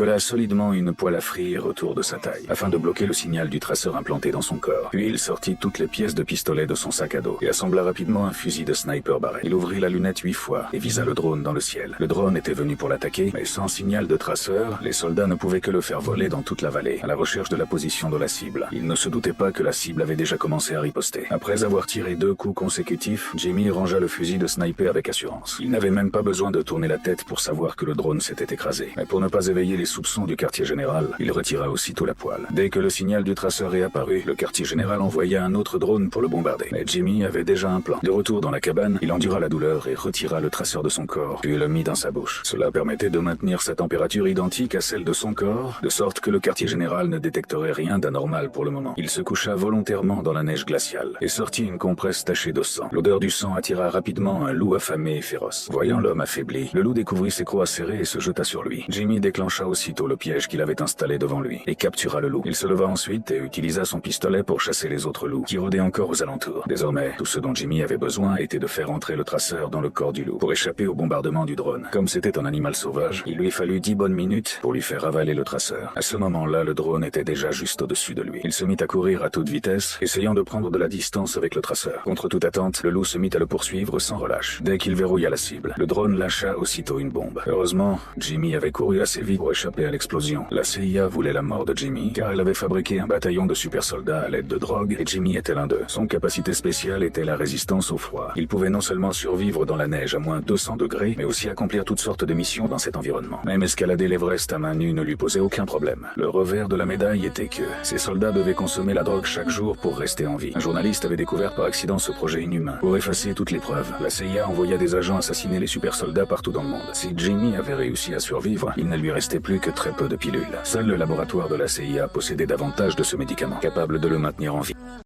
colla solidement une poêle à frire autour de sa taille, afin de bloquer le signal du traceur implanté dans son corps. Puis il sortit toutes les pièces de pistolet de son sac à dos et assembla rapidement un fusil de sniper barré. Il ouvrit la lunette 8 fois et visa le drone dans le ciel. Le drone était venu pour l'attaquer, mais sans signal de traceur, les soldats ne pouvaient que le faire voler dans toute la vallée, à la recherche de la position de la cible. Il ne se doutait pas que la cible avait déjà commencé à riposter. Après avoir tiré 2 coups consécutifs, Jimmy rangea le fusil de sniper avec assurance. Il n'avait même pas besoin de tourner la tête pour savoir que le drone s'était écrasé. Mais pour ne pas éveiller les soupçons du quartier général, il retira aussitôt la poêle. Dès que le signal du traceur réapparut, le quartier général envoya un autre drone pour le bombarder. Mais Jimmy avait déjà un plan. De retour dans la cabane, il endura la douleur et retira le traceur de son corps, puis le mit dans sa bouche. Cela permettait de maintenir sa température identique à celle de son corps, de sorte que le quartier général ne détecterait rien d'anormal pour le moment. Il se coucha volontairement dans la neige glaciale et sortit une compresse tachée de sang. L'odeur du sang attira rapidement un loup affamé et féroce. Voyant l'homme affaibli, le loup découvrit ses crocs serrés et se jeta sur lui. Jimmy déclencha aussitôt le piège qu'il avait installé devant lui et captura le loup. Il se leva ensuite et utilisa son pistolet pour chasser les autres loups qui rôdaient encore aux alentours. Désormais, tout ce dont Jimmy avait besoin était de faire entrer le traceur dans le corps du loup pour échapper au bombardement du drone. Comme c'était un animal sauvage, il lui fallut 10 bonnes minutes pour lui faire avaler le traceur. À ce moment-là, le drone était déjà juste au-dessus de lui. Il se mit à courir à toute vitesse, essayant de prendre de la distance avec le traceur. Contre toute attente, le loup se mit à le poursuivre sans relâche. Dès qu'il verrouilla la cible, le drone lâcha aussitôt une bombe. Heureusement, Jimmy avait couru assez vite pour échapper à l'explosion. La CIA voulait la mort de Jimmy, car elle avait fabriqué un bataillon de super soldats à l'aide de drogue, et Jimmy était l'un d'eux. Son capacité spéciale était la résistance au froid. Il pouvait non seulement survivre dans la neige à moins 200 degrés, mais aussi accomplir toutes sortes de missions dans cet environnement. Même escalader l'Everest à main nue ne lui posait aucun problème. Le revers de la médaille était que ces soldats devaient consommer la drogue chaque jour pour rester en vie. Un journaliste avait découvert par accident ce projet inhumain. Pour effacer toutes les preuves, la CIA envoya des agents assassiner les super soldats partout dans le monde. Si Jimmy avait réussi à survivre, il ne lui restait plus que très peu de pilules. Seul le laboratoire de la CIA possédait davantage de ce médicament, capable de le maintenir en vie.